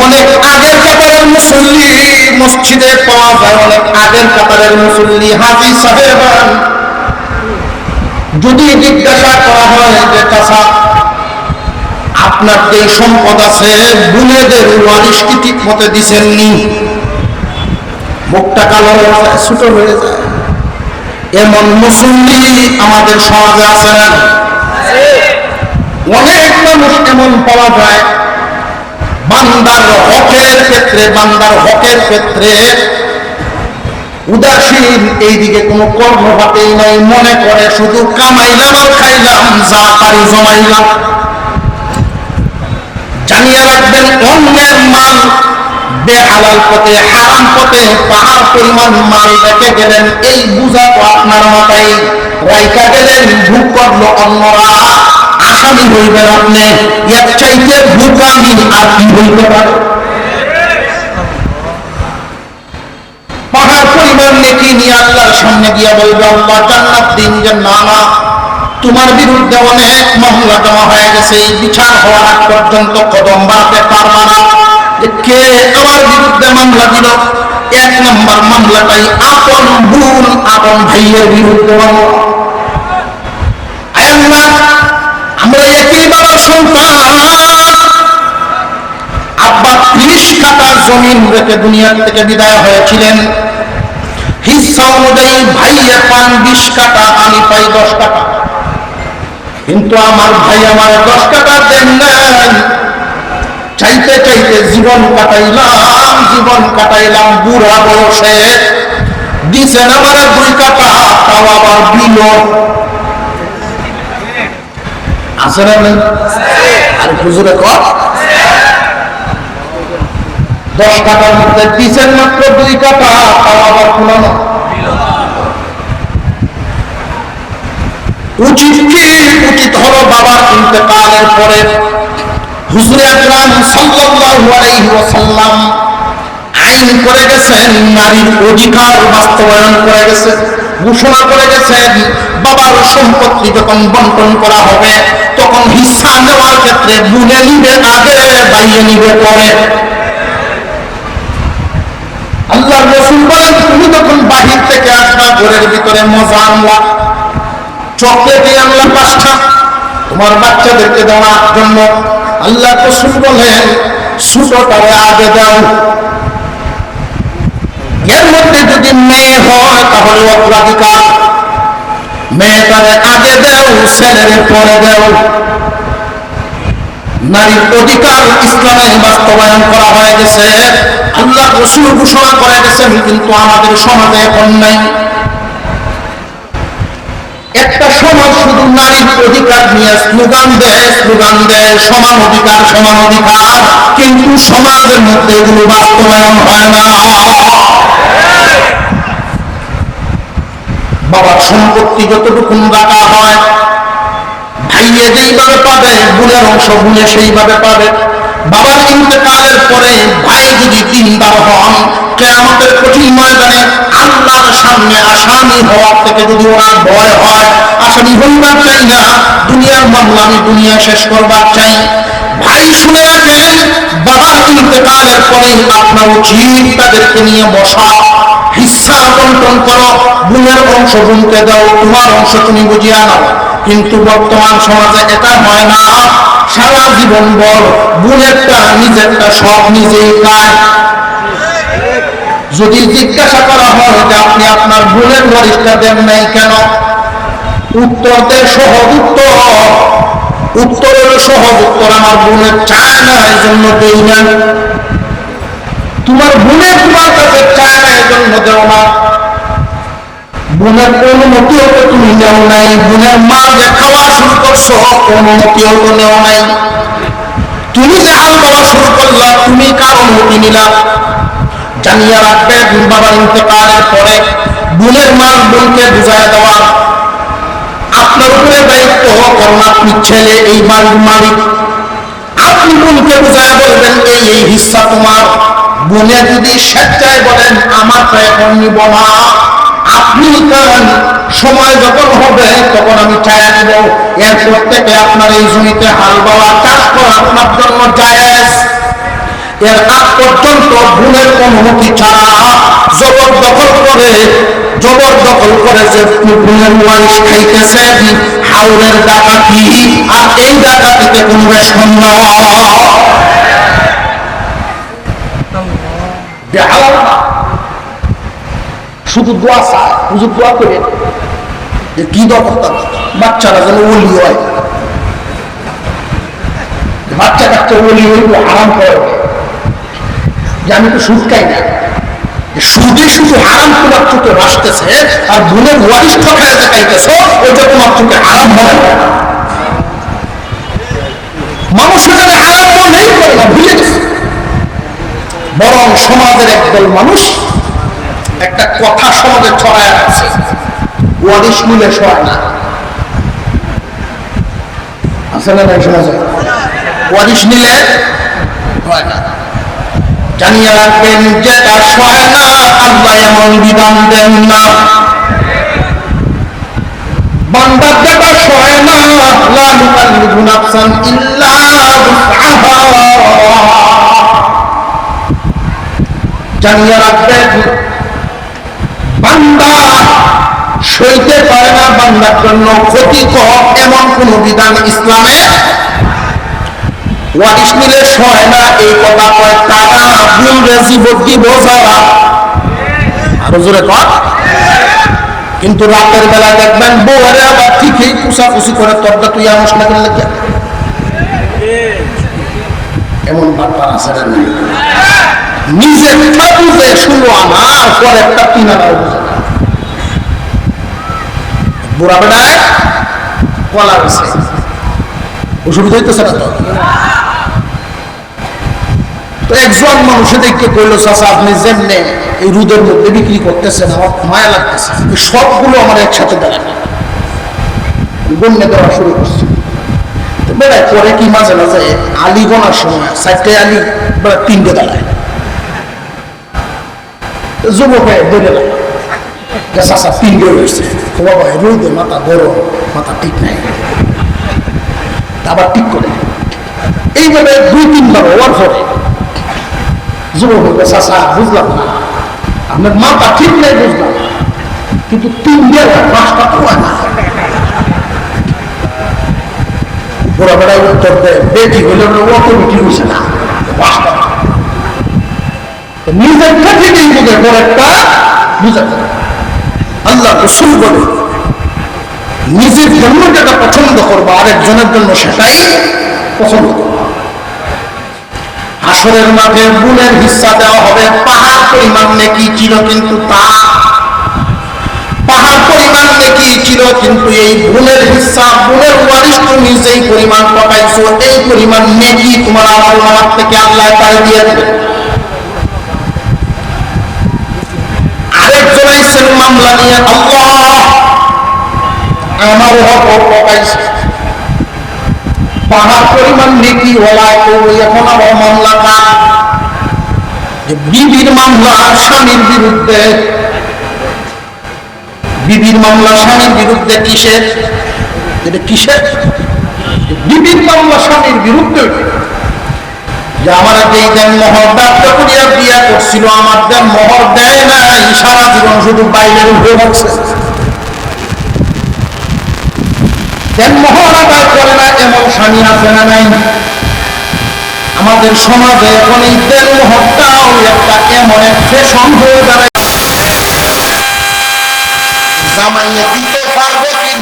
অনেক আগের কাতারের মুসল্লি মসজিদে পাওয়া যায়, অনেক আগের কাতারের মুসল্লি হাজী সাহেবান। যদি জিজ্ঞাসা করা হয় যে চাচা আপনার যে সম্পদ আছে বুনেদের ওয়ারিশ কি ঠিক মতো দিচ্ছেননি, মুখটা কালো হয়ে যায়, ছোট হয়ে যায়। এমন মুসল্লি আমাদের সমাজে আছে না? অনেক মানুষ এমন পাওয়া যায় বান্দার হকের ক্ষেত্রে উদাসীন, এইদিকে কোনো কর্মভাবেই নাই, মনে করে শুধু কামাইলাম আর খাইলাম, যা পারি জমাইলাম। জানিয়ে রাখবেন অন্যের মাল বেহালাল পথে হারাম পথে পাহাড় পরিমাণ মাল রেখে গেলেন, এই বুঝা তো আপনার মাথায় রাইকা গেলেন, ভুল করলো অন্যরা, আসামি হইবেন আপনি। এর চাইতে ভুকামি আর কি হইতে পারে? পাহাড় পরিমাণ নেকি নিয়ে আল্লাহর সামনে গিয়া বলবে আল্লাহ জান্নাত দিন যে না না, তোমার বিরুদ্ধে অনেক মামলা জমা হয়ে গেছে, এই বিচার হওয়ার আগ পর্যন্ত কদম বাড়তে পারবা না। কে আমার বিরুদ্ধে মামলা দিল? এক নম্বর মামলাটাই আপন বোন আপন ভাইয়ের বিরুদ্ধে মামলা। আমরা একই বাবার সন্তান, আব্বা 30 কাঠা জমিন রেখে দুনিয়ার থেকে বিদায় হয়েছিলেন, হিস্সা অনুযায়ী ভাইয়ে পান 20 কাঠা, আমি পাই 10 কাঠা। কিন্তু আমার ভাই আমার 10 কাঠা দেন নাই, চাইতে চাইতে জীবন কাটাইলাম বুড়া বয়সে, দিছেন আমার 2 কাঠা, তাও আবার দিল আছে না? আর হুজুরে কর 10 কাঠার মধ্যে দিছেন মাত্র 2 কাঠা, তাও আবার পুরানো। উচিত হলো বাবার ইন্তেকালের পরে হুজুরে আকরাম সাল্লাল্লাহু আলাইহি ওয়াসাল্লাম আইন করে গেছেন, নারীর অধিকার বাস্তবায়ন করে গেছেন, ঘোষণা করে গেছেন বাবার সম্পত্তি যখন বন্টন করা হবে তখন হিস্সা নেওয়ার ক্ষেত্রে বুনে নিবে আগে, বাইয়ে নিবে পরে। আল্লাহর রাসূল বলেন তুমি যখন বাহির থেকে আসবা ঘরের ভিতরে মজা আনলা, চকলেট আনলা 5টা তোমার বাচ্চাদেরকে দেওয়ার জন্য, আল্লাহর রাসূল বলেন ছোটটারে আগে দাও। এর মধ্যে যদি মেয়ে হয় তাহলে অগ্রাধিকার, মেয়েটারে আগে দাও, ছেলেরে পরে দাও। নারীর অধিকার ইসলামে বাস্তবায়ন করা হয়ে গেছে, আল্লাহ রাসূল ঘোষণা করে গেছেন, কিন্তু আমাদের সমাজে এখন নাই। একটা সমাজ শুধু নারীর অধিকার নিয়ে স্লোগান দেয় সমান অধিকার, কিন্তু সমাজের মধ্যে এগুলো বাস্তবায়ন হয় না। বাবার সম্পত্তি যতটুকু রাখা হয় ভাইয়ে যেইভাবে পাবে, বোনের অংশ বোনে সেইভাবে পাবে। বাবার ইন্তেকালের পরে ভাই যদি দিনদার হন, কিয়ামতের কঠিন ময়দানে আল্লাহর সামনে আসামি হওয়ার থেকে যদি ওনার ভয় হয়, আসামি হইবার চাই না, দুনিয়ার মামলা আমি দুনিয়া শেষ করবার চাই। ভাই শুনে রাখেন, বাবার ইন্তেকালের পরে আপনার উচিত তাদেরকে নিয়ে বসা, হিস্সা বন্টন করো, বোনের অংশ বোনকে দাও, তোমার অংশ তুমি বুঝিয়ে নাও। কিন্তু বর্তমান সমাজে এটা হয় না, সারা জীবন ভর বোনেরটা নিজেরটা সব নিজেই খায়। যদি জিজ্ঞাসা করা হয় যে আপনি আপনার বোনের ওয়ারিশটা দেন নাই কেন, উত্তর দেয় সহজ উত্তর আমার বোনের চায় না এই জন্য দেই না। তোমার বোনের তোমার কাছে চায় না এই জন্য দেও না। বোনের অনুমতিও তো তুমি নেও নাই, বোনের মা যে খাওয়া শুরু করছো অনুমতিও তো নেও নাই। তুমি যে হাল খাওয়া শুরু করলা, তুমি কার অনুমতি নিলা? জানিয়ে রাখবেন বাবার ইন্তেকালের পরে বোনের মাল বোনকে বুঝায় দেওয়া আপনার উপরে দায়িত্ব। কারণ আপনি ছেলে, এই বাড়ির মালিক, আপনি বোনকে বুঝায় বলবেন এই হিস্সা তোমার। বোনে যদি স্বেচ্ছায় বলেন আমারটা এখন নিব না, আপনি কারণ সময় যখন হবে তখন আমি চায়া নিব, এরপর থেকে আপনার এই জমিতে হাল বাওয়া চাষ করা আপনার জন্য জায়েজ। এর আগ পর্যন্ত বোনের অনুমতি ছাড়া জবরদখল করে যে বোনের ওয়ারিশ খাইতেছে হাওরের ডাকাতি, আর এই ডাকাতিতে কোনো রেশন নয়। শুধু দোয়া চায়, হুজুর দোয়া করে যে কি দরকার বাচ্চারা যেন ওলি হয়, বাচ্চা কাচ্চা ওলি হইব আরাম করে, যে আমি তো সুদ খাই না, সুদে শুধু আরাম তোমার চোখে ভাসতেছে আর বোনের ওয়ারিশ ঠকায় দেখাইতেছ, ওইটা তোমার চোখে আরাম হবে না। মানুষ এখানে আরাম নেই করে না, ভুলে গেছে। বরং সমাজের একদল মানুষ একটা কথা সমাজে ছড়ায় আছে, ওয়ারিশ মিলে সয় না। আসলে না সমাজে ওয়ারিশ নিলে হয় না। জানিয়ে রাখবেন যেটা সয় না আল্লাহ এমন বিধান দেন না। বান্দার যেটা সয় না লা ইউকাল্লিফু নাফসান ইল্লা উসআহা। জানিয়ে রাখবেন বান্দা সইতে পারে না, বান্দার জন্য ক্ষতিকর এমন কোন বিধান ইসলামে ওয়ারিশ মিলে সয় না। এই কথা কয় তারা ভুলরে জীবন দিব যারা, আরো জোরে কর। কিন্তু রাতের বেলা দেখবেন বউরে আবার ঠিকই কুচাকুচি করে, তরটা তুই আনস না কেন লাগে, এমন ব্যাপার আছে না? নিজে বুঝে শুনো আমার পর একটা কিনারাও বুঝে না। বুড়া বেড়ায় কলা রয়েছে, অসুবিধা হইতেছে না তো? তো একজন মানুষে দেখতে কইলো চাচা আপনি যেমনে এই রোদের মধ্যে বিক্রি করতেছেন আমার মায়া লাগতেছে, সবগুলো আমার একসাথে দাঁড়ায় গণ্যে দেওয়া শুরু করছে। বেড়ায় পরে কি মাঝে মাঝে আলি গোনার সময় 4টে আলি বেড়া 3টে দাঁড়ায়, যুবক হয়ে বেড়ে লাগে চাচা 3টে হয়েছে, বাবা রোদে মাথা গরম, মাথা ঠিক নাই, আবার ঠিক করে এইভাবে 2-3বার হওয়ার পরে যুবক বলবে চাচা বুঝলাম না আপনার মাথা ঠিক নাই বুঝলাম, কিন্তু 3-5টা তো হয় না। বড় বেড়ায় উত্তর দেয় বেটি হইলে অত বেটি হয়েছে না, 5টা নিজের থেকেই বুঝে বড় একটা বুঝাতে। আল্লাহ রাসূল বলে নিজের জন্য যেটা পছন্দ করবো আরেকজনের জন্য সেটাই পছন্দ করবো। হাসরের মাঠে বোনের হিস্সা দেওয়া হবে পাহাড় পরিমাণ নেকি ছিল, কিন্তু তা পাহাড় পরিমাণ নেকি ছিল, কিন্তু এই বোনের হিস্সা বোনের ওয়ারিশ তুমি যেই পরিমাণ পাঠাইছো এই পরিমাণ নেকি তোমার আমল নামার থেকে আল্লাহ তাই দিয়ে দেবে। আরেকজন আইছেন মামলা নিয়ে, আল্লাহ আমার হক পাঠাইছে পাহাড় পরিমাণ নেকি ওলা, এখন আবার মামলা কার? যে বিবির মামলা স্বামীর বিরুদ্ধে, বিবির মামলা স্বামীর বিরুদ্ধে। কিসের? এটা কিসের? বিবির মামলা স্বামীর বিরুদ্ধে, যে আমার যেই দেন মোহর ডাক্তার করিয়া বিয়া করছিল আমার দেন মোহর দেয় নাই, সারা জীবন শুধু বাইরের উঠে হচ্ছে, দেন মোহর আদায় করে না, এমন স্বামী আছে না নাই? আমাদের সমাজে এখন এই দেন মোহরটাও একটা এমন এক ফ্যাশন হয়ে দাঁড়ায়, জামাইয়ে দিতে পারবে কি